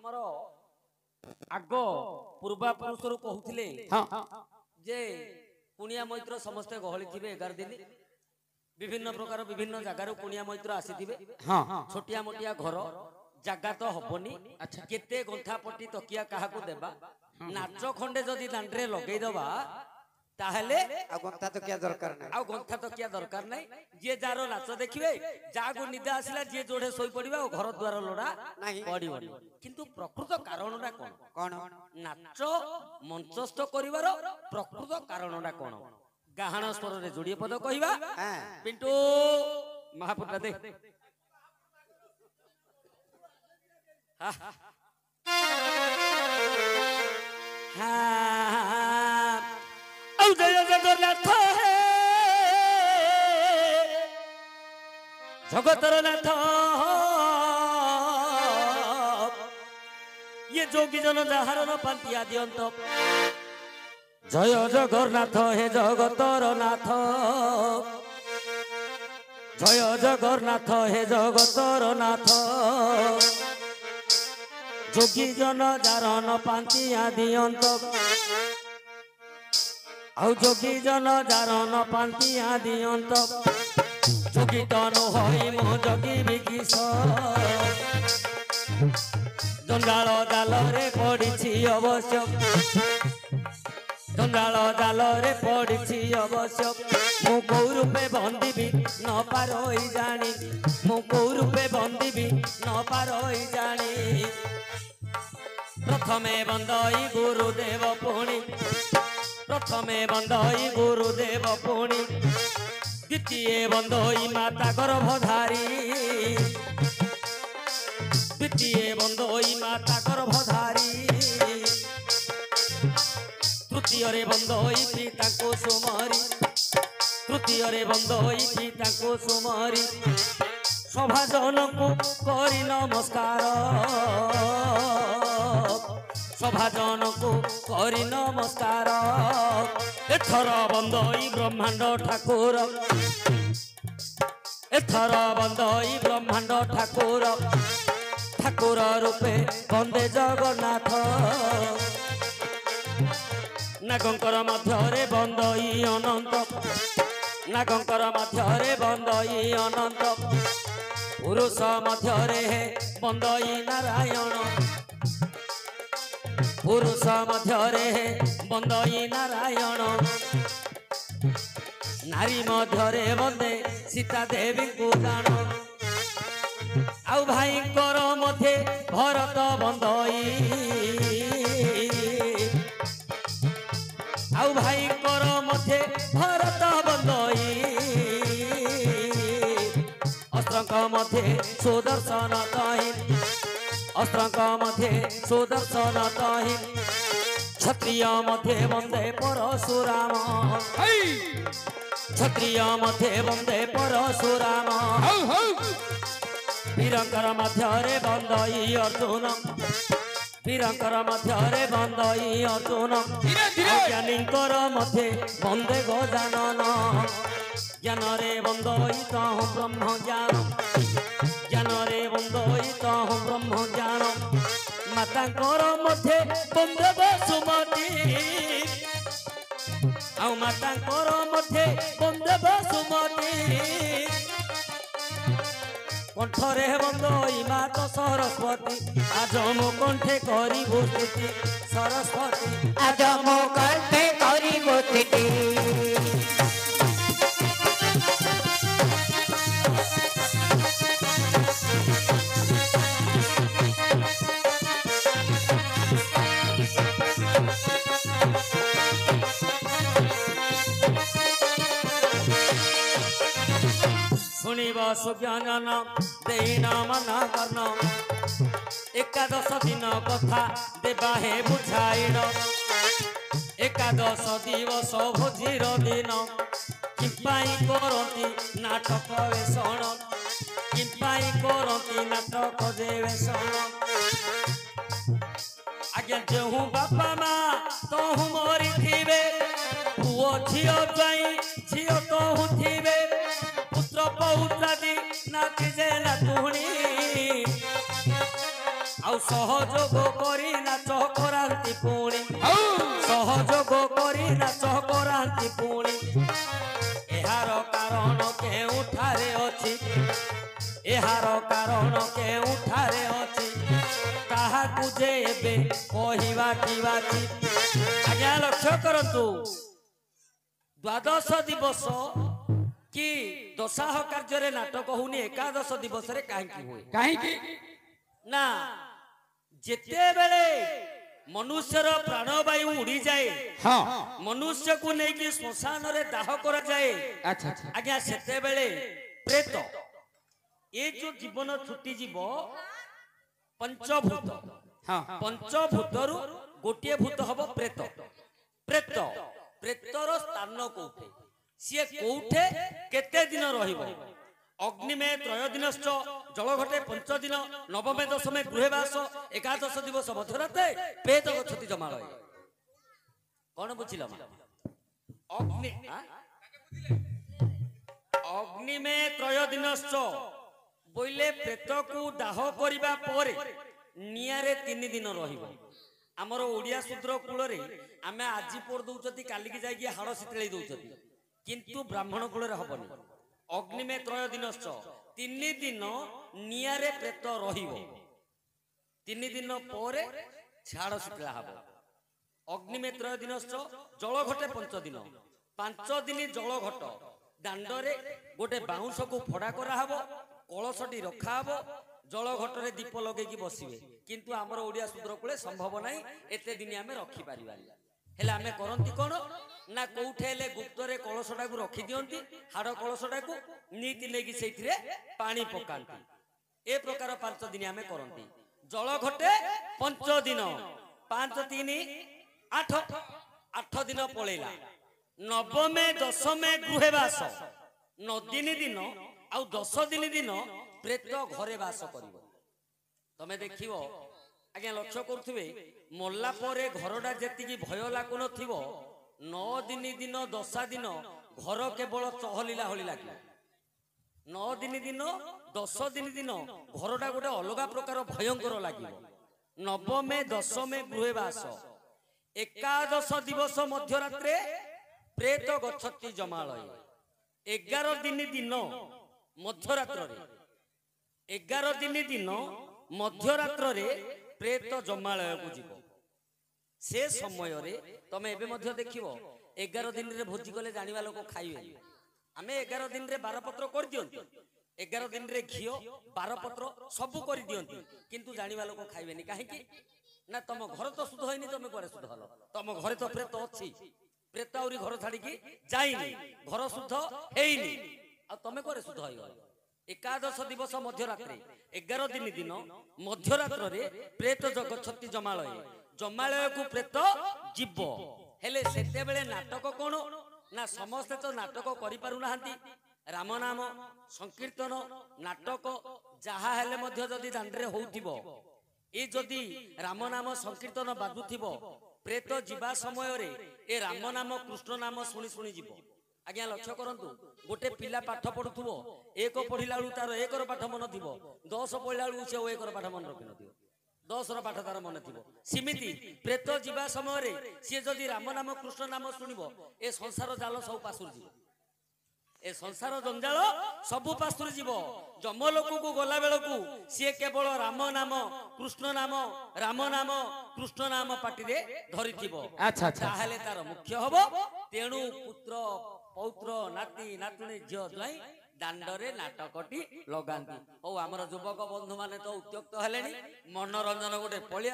ଆମର ଆଗ ପୂର୍ବା ପୁରୁଷରୁ କହୁଥିଲେ ଯେ କୁଣିଆ ମୈତ୍ର ସମସ୍ତେ ଗହଳି ଥିବେ 11 ଦିନ ବିଭିନ୍ନ ପ୍ରକାର ବିଭିନ୍ନ ଜାଗାରୁ କୁଣିଆ ମୈତ୍ର ଆସିଥିବେ ଛୋଟିଆ ମୋଟିଆ ଘର ଜାଗା ତ ହବନି କେତେ ଗନ୍ଥା ପଟି ତକିଆ କାହାକୁ ଦେବା ନାଚ ଖଣ୍ଡେ ଯଦି ଦାଣ୍ଡରେ ଲଗେଇ ଦବା ताहले गंथा तकिया दरकार नहीं जे जारो नाच देखिबे जागो निदा आसिला जे जोड़े सोई पड़िबा घर द्वार लोड़ा पड़िबनी किंतु प्रकृत कारणटा कोन कोन नाच मंचस्थ करिवार प्रकृत कारणटा कोन गाहन स्वर रे जोड़िए पद कहिबा पिंटू महापुटा दे जय जगन्नाथ जगतर नाथ ये जोगी जन जहार न पांतिया दियंत जय जगन्नाथ हे जगतर नाथ जय जगन्नाथ हे जगतर नाथ जोगी जन जार न पांतिया दियंत आउ जोगी जन जारन पांतिया दियंत जोगी तन होई मो जोगी बिकिस जंजाल जाल रे पड़िछि अवश्य जंजाल जाल रे पड़िछि अवश्य मु को रूपे बंदीबी न पारोई जानी मु को रूपे बंदीबी न पारोई जानी प्रथमे बंदई गुरुदेव पुणी प्रथमे बंदई गुरुदेव पुणी द्वितीय बंदई माता गर्भधारी द्वितीय बंदई माता गर्भधारी तृतीय रे बंदई पिता को सुमरी तृतीय रे बंदई पिता को सुमरी सभाजन को करी नमस्कार सभाजन को करी नमस्कार एथर बंदई ब्रह्मांड ठाकुर एथर बंदई ब्रह्मांड ठाकुर ठाकुर रूपे बंदे जगन्नाथ नागंकर मध्यरे बंदई अनंत नागंकर मध्यरे बंदई अनंत पुरुष मध्यरे बंदई नारायण पुरुष मध्यरे बंदई नारायण नारी मध्यरे बंदे सीता देवी को जान आउ भाई कर मध्य भरत बंदई आउ भाई कर मध्य भरत बंदई अस्त्रक मध्य सुदर्शन कहि अस्त्रक मध्य सुदर्शन कहि क्षत्रिय मध्य वंदे परशुराम क्षत्रिय मध्य वंदे परशुराम वीरंकर मध्यरे बंदई अर्जुन वीरंकर मध्यरे बंदई अर्जुन ज्ञानीकर मध्य वंदे गजानन ज्ञान रे बंदई तहु ब्रह्म ज्ञान ज्ञान रे बंदई तहु ब्रह्म ज्ञान मातांकर मध्य बंदे वसुमती आउ मातांकर मध्य बंदे वसुमती कंठरे बंदई माता सरस्वती आज मो कंठे करी स्तुति सरस्वती आज मो कंठे करी स्तुति सुज्ञान देना मना करना एकादश दिन कथा देवा हे बुझाइण एकादश दिवस भोजीर दिन किपाई करती नाटक वेषण किपाई करती नाटक जे वेषण आज्ञा जो बापा माँ तहु मरी थिबे पुओ झियो जाई झियो तहु थिबे पौत्रादी नाती जे नातुणी आउ ସହଯୋଗ କରି ନାଚ କରାନ୍ତି ପୁଣି ସହଯୋଗ କରି ନାଚ କରାନ୍ତି ପୁଣି ଏହାର କାରଣ କେଉଁଠାରେ ଅଛି ଏହାର କାରଣ କେଉଁଠାରେ ଅଛି ତାହାକୁ ଯେ ଏବେ କହିବା କି ବାକି ଆଜ୍ଞା ଲକ୍ଷ୍ୟ କରନ୍ତୁ ଦ୍ୱାଦଶ ଦିବସ କି ଦଶାହ କାର୍ଯ୍ୟରେ ନାଟକ ହଉନି ଏକାଦଶ ଦିବସରେ କାହିଁକି ହୁଏ କାହିଁକି ନା ଯେତେବେଳେ ମନୁଷ୍ୟର ପ୍ରାଣବାୟୁ ଉଡ଼ିଯାଏ ହଁ ମନୁଷ୍ୟକୁ ନେଇକି ଶ୍ମଶାନରେ ଦାହ କରାଯାଏ ଆଚ୍ଛା ଆଚ୍ଛା ଆଜ୍ଞା ସେତେବେଳେ ପ୍ରେତ ଏ ଯୋଉ ଜୀବନ ଛୁଟିଯିବ ପଞ୍ଚଭୂତ ହଁ ପଞ୍ଚଭୂତରୁ ଗୋଟିଏ ଭୂତ ହବ ପ୍ରେତ ପ୍ରେତ ପ୍ରେତର ସ୍ଥାନ କୋଉଠି ସିଏ କୋଉଠେ କେତେ ଦିନ ରହିବ ଅଗ୍ନିମେ ତ୍ରୟୋଦିନଶ୍ଚ ଜଳଘଟେ ପଞ୍ଚଦିନ ନବମେ ଦଶମେ ଗୃହେବାସ ଏକାଦଶ ଦିବସ ମଧ୍ୟରାତ୍ରେ ପ୍ରେତ ଗଚ୍ଛତି ଜମାଳୟ କଣ ବୁଝିଲ ଅଗ୍ନି ଅଗ୍ନିମେ ତ୍ରୟୋଦିନଶ୍ଚ ବୋଇଲେ ପ୍ରେତକୁ ଦାହ କରିବା ପରେ ନିଆଁରେ 3 ଦିନ ରହିବ ଆମର ଓଡ଼ିଆ ଶୂଦ୍ର କୂଳରେ ଆମେ ଆଜି ପୋଡ଼ି ଦଉଛନ୍ତି କାଲିକି ଯାଇକି ହାଡ଼ ଶୀତଳେଇ ଦଉଛନ୍ତି କିନ୍ତୁ ବ୍ରାହ୍ମଣ କୂଳରେ ହବନି ଅଗ୍ନିମେ ତ୍ରୟୋଦିନଶ୍ଚ 3 ଦିନ ନିଆଁରେ ପ୍ରେତ ରହିବ 3 ଦିନ ପରେ ଛାଡ଼ ଶୀତଳା ହବ ଅଗ୍ନିମେ ତ୍ରୟୋଦିନଶ୍ଚ ଜଳଘଟେ 5 ଦିନ 5 ଦିନ ଜଳଘଟ ଦାଣ୍ଡରେ ଗୋଟେ ବାଉଁଶକୁ ଫଡ଼ା କରାହବ କଳସଟି ରଖାହବ ଜଳଘଟରେ ଦୀପ ଲଗେଇକି ବସିବେ କିନ୍ତୁ ଆମର ଓଡ଼ିଆ ଶୂଦ୍ର କୂଳେ ସମ୍ଭବ ନାହିଁ ଏତେ ଦିନ ଆମେ ରଖିପାରିବାନି ହେଲେ ଆମେ କରନ୍ତି କଣ ନା କୋଉଠି ହେଲେ ଗୁପ୍ତରେ କଳସଟାକୁ ରଖି ଦିଅନ୍ତି ହାଡ଼ କଳସଟାକୁ ନୀତି ନେଇକି ସେଇଥିରେ ପାଣି ପକାନ୍ତି ଏ ପ୍ରକାର 5 ଦିନ ଆମେ କରନ୍ତି ଜଳଘଟେ 5 ଦିନ 5 3 8 8 ଦିନ ପଳେଇଲା ନବମେ ଦଶମେ ଗୃହେବାସ 9 ଦିନ ଆଉ 10 ଦିନ ପ୍ରେତ ଘରେ ବାସ କରିବ ତମେ ଦେଖିବ ଆଜ୍ଞା ଲକ୍ଷ୍ୟ କରୁଥିବେ ମଲା ପରେ ଘରଟା ଯେତିକି ଭୟ ଲାଗୁନଥିବ 9 ଦିନ 10 ଦିନ ଘର କେବଳ ଚହଲିଲା ଭଳି ଲାଗିବ 9 ଦିନ 10 ଦିନ ଘରଟା ଗୋଟେ ଅଲଗା ପ୍ରକାର ଭୟଙ୍କର ଲାଗିବ ନବମେ ଦଶମେ ଗୃହେବାସ ଏକାଦଶ ଦିବସ ମଧ୍ୟରାତ୍ରେ ପ୍ରେତ ଗଚ୍ଛତି ଜମାଳୟ 11 ଦିନ ମଧ୍ୟରାତ୍ରରେ 11 ଦିନ ମଧ୍ୟରାତ୍ରରେ ପ୍ରେତ ଜମାଳୟକୁ ଯିବ ସେ ସମୟରେ ତମେ ଏବେ ମଧ୍ୟ ଦେଖିବ 11 ଦିନରେ ଭୋଜି କଲେ ଜାଣିବା ଲୋକ ଖାଇବେ ଆମେ 11 ଦିନରେ ବାରପତ୍ର କରିଦିଅନ୍ତି 11 ଦିନରେ ଘିଅ ବାରପତ୍ର ସବୁ କରିଦିଅନ୍ତି କିନ୍ତୁ ଜାଣିବା ଲୋକ ଖାଇବେନି କାହିଁକି ନା ତମ ଘର ତ ଶୁଦ୍ଧ ହେଇନି ତମେ କୁଆଡେ ଶୁଦ୍ଧ ହଲ ତମ ଘରେ ତ ପ୍ରେତ ଅଛି ପ୍ରେତ ଆହୁରି ଘର ଛାଡିକି ଯାଇନି ଘର ଶୁଦ୍ଧ ହେଇନି ଆଉ ତମେ କୁଆଡେ ଶୁଦ୍ଧ ହେଇଗଲ ଏକାଦଶ ଦିବସ ମଧ୍ୟରାତ୍ରି 11 ଦିନ ମଧ୍ୟରାତ୍ରରେ ପ୍ରେତ ଗଚ୍ଛତି ଜମାଳୟ ଜମାଳୟକୁ ପ୍ରେତ ଯିବ ହେଲେ ସେତେବେଳେ ନାଟକ କଣ ନା ସମସ୍ତେ ତ ନାଟକ କରିପାରୁନାହାନ୍ତି ରାମ ନାମ ସଂକୀର୍ତ୍ତନ ନାଟକ ଯାହା ହେଲେ ମଧ୍ୟ ଯଦି ଦାଣ୍ଡରେ ହଉଥିବ ଏ ଯଦି ରାମ ନାମ ସଂକୀର୍ତ୍ତନ ବାଜୁଥିବ ପ୍ରେତ ଯିବା ସମୟରେ ଏ ରାମ ନାମ କୃଷ୍ଣ ନାମ ଶୁଣି ଶୁଣି ଯିବ ଆଜ୍ଞା ଲକ୍ଷ୍ୟ କରନ୍ତୁ ଗୋଟେ ପିଲା ପାଠ ପଢୁଥିବ 1 ପଢିଲା ବେଳକୁ ତାର 1ର ପାଠ ମନେ ଥିବ 10 ପଢିଲା ବେଳକୁ ସେ 1ର ପାଠ ମନେ ରଖିନଥିବ 10ର ପାଠ ତାର ମନେ ଥିବ ସେମିତି ପ୍ରେତ ଯିବା ସମୟରେ ସିଏ ଯଦି ରାମ ନାମ କୃଷ୍ଣ ନାମ ଶୁଣିବ ଏ ସଂସାର ଜାଲ ସବୁ ପାସୁରି ଯିବ ଏ ସଂସାର ଜଞ୍ଜାଳ ସବୁ ପାସୁରି ଯିବ ଯମଲୋକକୁ ଗଲା ବେଳକୁ ସିଏ କେବଳ ରାମ ନାମ କୃଷ୍ଣ ନାମ ରାମ ନାମ କୃଷ୍ଣ ନାମ ପାଟିରେ ଧରିଥିବ ତାହେଲେ ତାର ମୁଖ୍ୟ ହବ ତେଣୁ ପୁତ୍ର ପୌତ୍ର ନାତି ନାତୁଣୀ ଝିଅ ଜ୍ୱାଇଁ ଦାଣ୍ଡରେ ନାଟକଟି ଲଗାନ୍ତି ହଉ ଆମର ଯୁବକ ବନ୍ଧୁ ମାନେ ତ ଉତ୍ତ୍ୟକ୍ତ ହେଲେଣି ମନୋରଞ୍ଜନ ଗୋଟେ ପଳେଇ